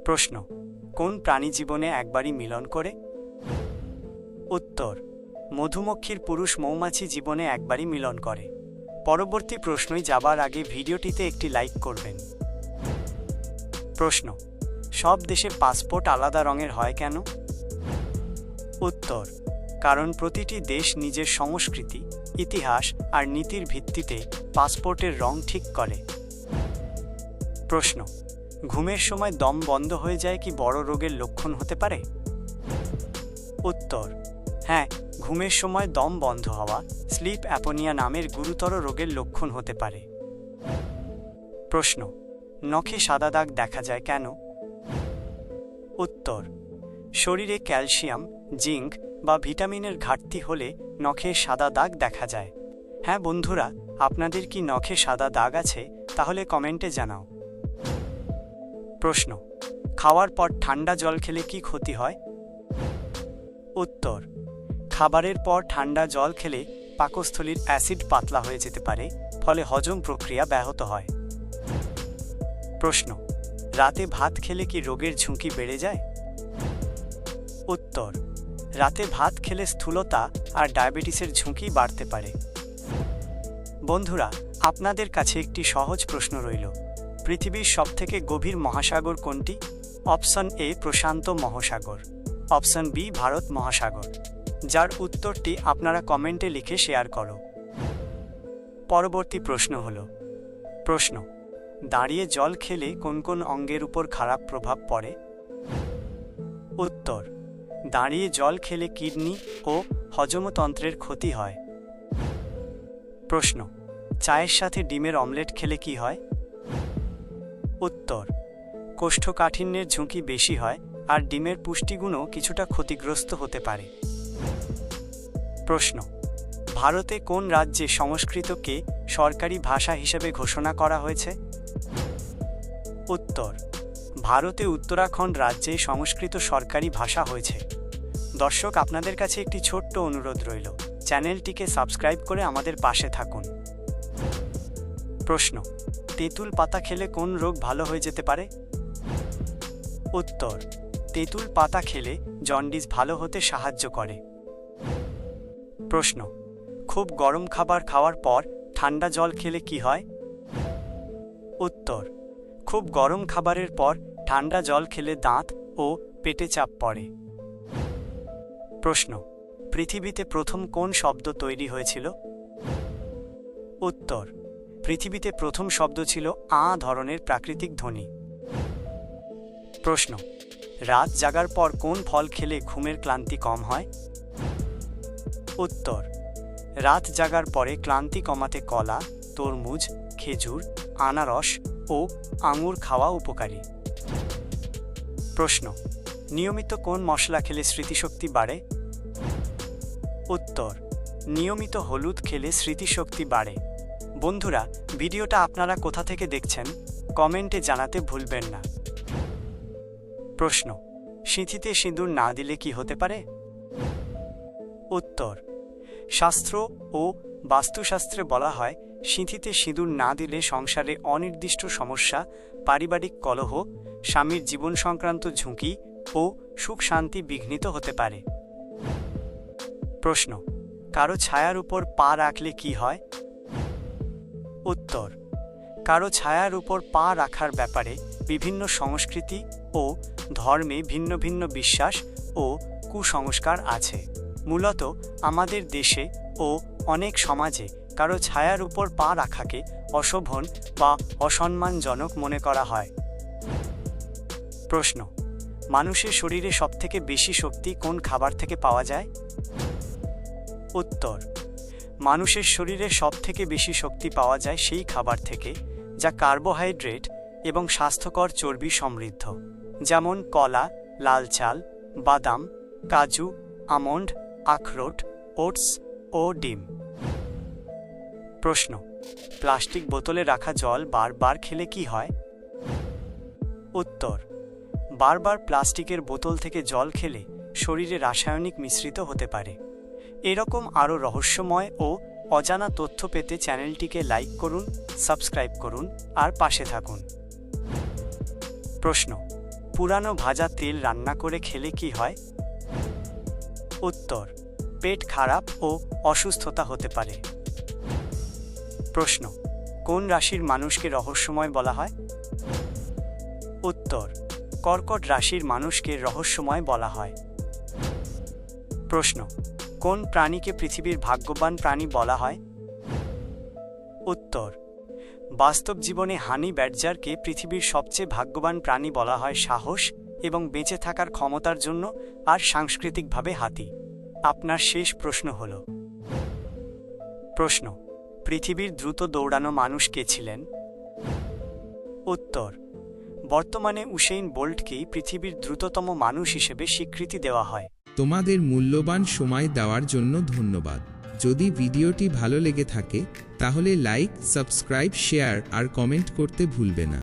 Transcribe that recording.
প্রশ্ন, কোন প্রাণী জীবনে একবারই মিলন করে? উত্তর, মধুমক্ষীর পুরুষ মৌমাছি জীবনে একবারই মিলন করে। পরবর্তী প্রশ্নই যাবার আগে ভিডিওটিতে একটি লাইক করবেন। প্রশ্ন, সব দেশে পাসপোর্ট আলাদা রঙের হয় কেন? উত্তর, কারণ প্রতিটি দেশ নিজের সংস্কৃতি, ইতিহাস আর নীতির ভিত্তিতে পাসপোর্টের রং ঠিক করে। প্রশ্ন, ঘুমের সময় দম বন্ধ হয়ে যায় কি বড় রোগের লক্ষণ হতে পারে? উত্তর, হ্যাঁ, ঘুমের সময় দম বন্ধ হওয়া স্লিপ অ্যাপনিয়া নামের গুরুতর রোগের লক্ষণ হতে পারে। প্রশ্ন, নখে সাদা দাগ দেখা যায় কেন? উত্তর, শরীরে ক্যালসিয়াম, জিঙ্ক বা ভিটামিনের ঘাটতি হলে নখে সাদা দাগ দেখা যায়। হ্যাঁ বন্ধুরা, আপনাদের কি নখে সাদা দাগ আছে? তাহলে কমেন্টে জানাও। প্রশ্ন, খাওয়ার পর ঠান্ডা জল খেলে কি ক্ষতি হয়? উত্তর, খাবারের পর ঠান্ডা জল খেলে পাকস্থলীর অ্যাসিড পাতলা হয়ে যেতে পারে, ফলে হজম প্রক্রিয়া ব্যাহত হয়। প্রশ্ন, রাতে ভাত খেলে কি রোগের ঝুঁকি বেড়ে যায়? উত্তর, রাতে ভাত খেলে স্থূলতা আর ডায়াবেটিসের ঝুঁকি বাড়তে পারে। বন্ধুরা, আপনাদের কাছে একটি সহজ প্রশ্ন রইল। পৃথিবীর সবথেকে গভীর মহাসাগর কোনটি? অপশন এ প্রশান্ত মহাসাগর, অপশন বি ভারত মহাসাগর। যার উত্তরটি আপনারা কমেন্টে লিখে শেয়ার করো। পরবর্তী প্রশ্ন হল, প্রশ্ন, দাঁড়িয়ে জল খেলে কোন কোন অঙ্গের উপর খারাপ প্রভাব পড়ে? উত্তর, দাঁড়িয়ে জল খেলে কিডনি ও হজমতন্ত্রের ক্ষতি হয়। প্রশ্ন, চায়ের সাথে ডিমের অমলেট খেলে কি হয়? উত্তর, কোষ্ঠকাঠিন্যের ঝুঁকি বেশি হয় আর ডিমের পুষ্টিগুণও কিছুটা ক্ষতিগ্রস্ত হতে পারে। প্রশ্ন, ভারতে কোন রাজ্যে সংস্কৃতকে সরকারি ভাষা হিসেবে ঘোষণা করা হয়েছে? উত্তর, ভারতে উত্তরাখণ্ড রাজ্যে সংস্কৃত সরকারি ভাষা হয়েছে। দর্শক, আপনাদের কাছে একটি ছোট্ট অনুরোধ রইল, চ্যানেলটিকে সাবস্ক্রাইব করে আমাদের পাশে থাকুন। প্রশ্ন, তেঁতুল পাতা খেলে কোন রোগ ভালো হয়ে যেতে পারে? উত্তর, তেঁতুল পাতা খেলে জন্ডিস ভালো হতে সাহায্য করে। প্রশ্ন, খুব গরম খাবার খাওয়ার পর ঠান্ডা জল খেলে কি হয়? উত্তর, খুব গরম খাবারের পর ঠান্ডা জল খেলে দাঁত ও পেটে চাপ পড়ে। প্রশ্ন, পৃথিবীতে প্রথম কোন শব্দ তৈরি হয়েছিল? উত্তর, পৃথিবীতে প্রথম শব্দ ছিল আ ধরনের প্রাকৃতিক ধ্বনি। প্রশ্ন, রাত জাগার পর কোন ফল খেলে ঘুমের ক্লান্তি কম হয়? উত্তর, রাত জাগার পরে ক্লান্তি কমাতে কলা, তরমুজ, খেজুর, আনারস ও আঙুর খাওয়া উপকারী। প্রশ্ন, নিয়মিত কোন মশলা খেলে স্মৃতিশক্তি বাড়ে? উত্তর, নিয়মিত হলুদ খেলে স্মৃতিশক্তি বাড়ে। বন্ধুরা, ভিডিওটা আপনারা কোথা থেকে দেখছেন কমেন্টে জানাতে ভুলবেন না। প্রশ্ন, সিঁথিতে সিঁদুর না দিলে কি হতে পারে? উত্তর, শাস্ত্র ও বাস্তুশাস্ত্রে বলা হয় সিঁথিতে সিঁদুর না দিলে সংসারে অনির্দিষ্ট সমস্যা, পারিবারিক কলহ, স্বামীর জীবন সংক্রান্ত ঝুঁকি ও সুখ শান্তি বিঘ্নিত হতে পারে। প্রশ্ন, কারো ছায়ার উপর পা রাখলে কি হয়? উত্তর, কারো ছায়ার উপর পা রাখার ব্যাপারে বিভিন্ন সংস্কৃতি ও ধর্মে ভিন্ন ভিন্ন বিশ্বাস ও কুসংস্কার আছে। মূলত আমাদের দেশে ও অনেক সমাজে কারো ছায়ার উপর পা রাখাকে অশোভন বা অসম্মানজনক মনে করা হয়। প্রশ্ন, মানুষের শরীরে সবথেকে বেশি শক্তি কোন খাবার থেকে পাওয়া যায়? উত্তর, মানুষের শরীরে সবথেকে বেশি শক্তি পাওয়া যায় সেই খাবার থেকে যা কার্বোহাইড্রেট এবং স্বাস্থ্যকর চর্বি সমৃদ্ধ, যেমন কলা, লাল চাল, বাদাম, কাজু, আমন্ড, আখরোট, ওটস ও ডিম। প্রশ্ন, প্লাস্টিক বোতলে রাখা জল বারবার খেলে কি হয়? উত্তর, বারবার প্লাস্টিকের বোতল থেকে জল খেলে শরীরে রাসায়নিক মিশ্রিত হতে পারে। এরকম আরও রহস্যময় ও অজানা তথ্য পেতে চ্যানেলটিকে লাইক করুন, সাবস্ক্রাইব করুন আর পাশে থাকুন। প্রশ্ন, পুরানো ভাজা তেল রান্না করে খেলে কি হয়? উত্তর, পেট খারাপ ও অসুস্থতা হতে পারে। প্রশ্ন, কোন রাশির মানুষকে রহস্যময় বলা হয়? উত্তর, কর্কট রাশির মানুষকে রহস্যময় বলা হয়। প্রশ্ন, কোন প্রাণীকে পৃথিবীর ভাগ্যবান প্রাণী বলা হয়? উত্তর, বাস্তব জীবনে হানি ব্যাডজারকে পৃথিবীর সবচেয়ে ভাগ্যবান প্রাণী বলা হয় সাহস এবং বেঁচে থাকার ক্ষমতার জন্য, আর সাংস্কৃতিকভাবে হাতি। আপনার শেষ প্রশ্ন হল, প্রশ্ন, পৃথিবীর দ্রুত দৌড়ানো মানুষ কে ছিলেন? উত্তর, বর্তমানে উসেইন বোল্টকেই পৃথিবীর দ্রুততম মানুষ হিসেবে স্বীকৃতি দেওয়া হয়। তোমাদের মূল্যবান সময় দেওয়ার জন্য ধন্যবাদ। যদি ভিডিওটি ভালো লেগে থাকে তাহলে লাইক, সাবস্ক্রাইব, শেয়ার আর কমেন্ট করতে ভুলবে না।